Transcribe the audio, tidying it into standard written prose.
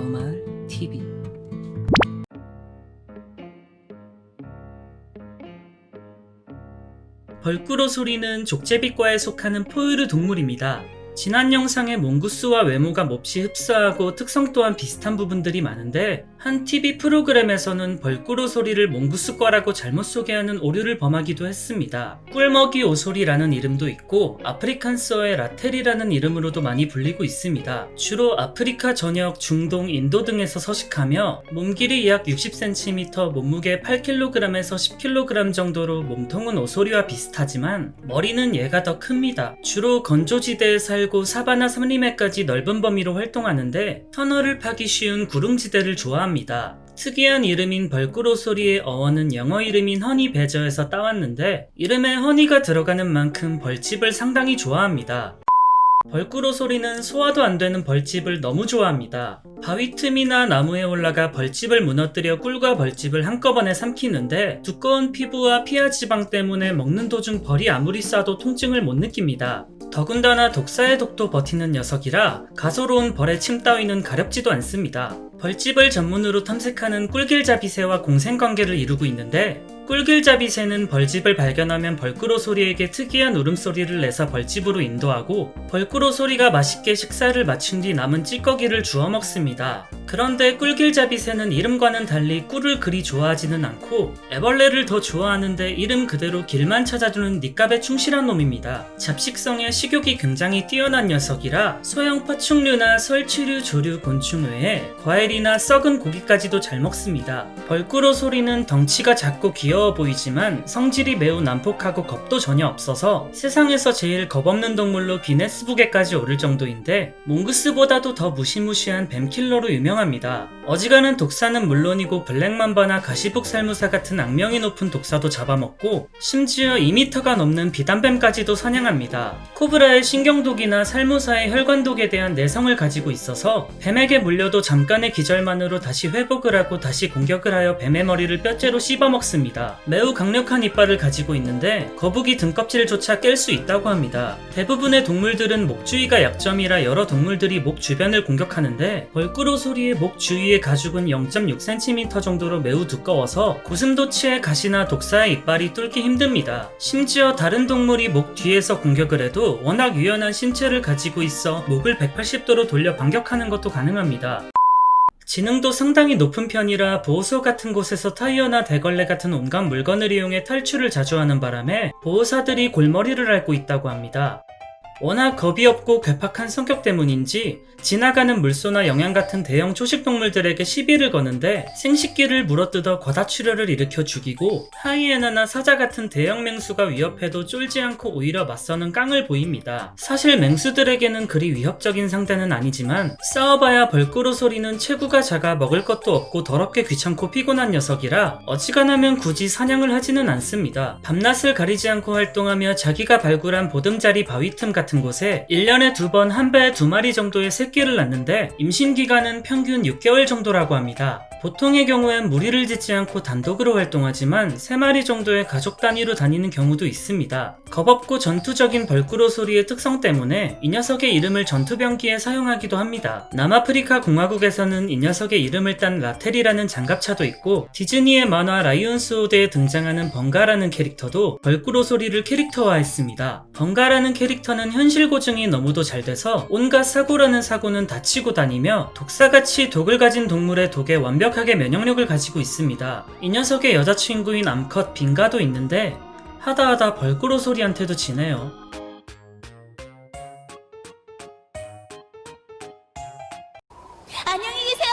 가오마을 TV. 벌꾸로 소리는 족제비과에 속하는 포유류 동물입니다. 지난 영상의 몽구스와 외모가 몹시 흡사하고 특성 또한 비슷한 부분들이 많은데, 한 TV 프로그램에서는 벌꾸로 소리를 몽구스과라고 잘못 소개하는 오류를 범하기도 했습니다. 꿀먹이 오소리라는 이름도 있고 아프리칸서의 라텔이라는 이름으로도 많이 불리고 있습니다. 주로 아프리카 전역, 중동, 인도 등에서 서식하며 몸길이 약 60cm, 몸무게 8kg에서 10kg 정도로 몸통은 오소리와 비슷하지만 머리는 얘가 더 큽니다. 주로 건조지대에 살고 사바나 산림에까지 넓은 범위로 활동하는데 터널을 파기 쉬운 구릉지대를 좋아합니다. 특이한 이름인 벌꾸로 소리의 어원은 영어 이름인 허니 배저에서 따왔는데, 이름에 허니가 들어가는 만큼 벌집을 상당히 좋아합니다. 벌꾸로 소리는 소화도 안 되는 벌집을 너무 좋아합니다. 바위 틈이나 나무에 올라가 벌집을 무너뜨려 꿀과 벌집을 한꺼번에 삼키는데, 두꺼운 피부와 피하 지방 때문에 먹는 도중 벌이 아무리 싸도 통증을 못 느낍니다. 더군다나 독사의 독도 버티는 녀석이라 가소로운 벌의 침 따위는 가렵지도 않습니다. 벌집을 전문으로 탐색하는 꿀길잡이새와 공생관계를 이루고 있는데, 꿀길잡이새는 벌집을 발견하면 벌꾸로 소리에게 특이한 울음소리를 내서 벌집으로 인도하고, 벌꾸로 소리가 맛있게 식사를 마친 뒤 남은 찌꺼기를 주워 먹습니다. 그런데 꿀길잡이새는 이름과는 달리 꿀을 그리 좋아하지는 않고 애벌레를 더 좋아하는데, 이름 그대로 길만 찾아주는 닉값에 충실한 놈입니다. 잡식성에 식욕이 굉장히 뛰어난 녀석이라 소형 파충류나 설치류, 조류, 곤충 외에 과일이나 썩은 고기까지도 잘 먹습니다. 벌꾸로 소리는 덩치가 작고 귀여워 보이지만 성질이 매우 난폭하고 겁도 전혀 없어서 세상에서 제일 겁없는 동물로 기네스북에까지 오를 정도인데, 몽구스보다도 더 무시무시한 뱀킬러로 유명합니다. 어지간한 독사는 물론이고 블랙맘바나 가시북 살무사 같은 악명이 높은 독사도 잡아먹고, 심지어 2m가 넘는 비단뱀까지도 사냥합니다. 코브라의 신경독이나 살무사의 혈관독에 대한 내성을 가지고 있어서 뱀에게 물려도 잠깐의 기절만으로 다시 회복을 하고 다시 공격을 하여 뱀의 머리를 뼈째로 씹어먹습니다. 매우 강력한 이빨을 가지고 있는데 거북이 등껍질조차 깰 수 있다고 합니다. 대부분의 동물들은 목 주위가 약점이라 여러 동물들이 목 주변을 공격하는데, 벌꾸로 소리의 목 주위의 가죽은 0.6cm 정도로 매우 두꺼워서 고슴도치의 가시나 독사의 이빨이 뚫기 힘듭니다. 심지어 다른 동물이 목 뒤에서 공격을 해도 워낙 유연한 신체를 가지고 있어 목을 180도로 돌려 반격하는 것도 가능합니다. 지능도 상당히 높은 편이라 보호소 같은 곳에서 타이어나 대걸레 같은 온갖 물건을 이용해 탈출을 자주 하는 바람에 보호사들이 골머리를 앓고 있다고 합니다. 워낙 겁이 없고 괴팍한 성격 때문인지 지나가는 물소나 영양 같은 대형 초식동물들에게 시비를 거는데, 생식기를 물어뜯어 과다출혈을 일으켜 죽이고, 하이에나나 사자 같은 대형 맹수가 위협해도 쫄지 않고 오히려 맞서는 깡을 보입니다. 사실 맹수들에게는 그리 위협적인 상대는 아니지만 싸워봐야 벌꾸로 소리는 체구가 작아 먹을 것도 없고 더럽게 귀찮고 피곤한 녀석이라 어지간하면 굳이 사냥을 하지는 않습니다. 밤낮을 가리지 않고 활동하며 자기가 발굴한 보금자리 바위 틈 같은 곳에 1년에 2번 한 배에 2마리 정도의 새끼를 낳는데, 임신기간은 평균 6개월 정도라고 합니다. 보통의 경우엔 무리를 짓지 않고 단독으로 활동하지만 3마리 정도의 가족 단위로 다니는 경우도 있습니다. 겁없고 전투적인 벌꾸로 소리의 특성 때문에 이 녀석의 이름을 전투병기에 사용하기도 합니다. 남아프리카 공화국에서는 이 녀석의 이름을 딴 라텔이라는 장갑차도 있고, 디즈니의 만화 라이온스호드에 등장하는 번가라는 캐릭터도 벌꾸로 소리를 캐릭터화했습니다. 번가라는 캐릭터는 현실 고증이 너무도 잘 돼서 온갖 사고라는 사고는 다 치고 다니며 독사같이 독을 가진 동물의 독에 완벽하게 면역력을 가지고 있습니다. 이 녀석의 여자친구인 암컷 빙가도 있는데 하다하다 벌꾸로 소리한테도 지네요. 안녕히 계세요.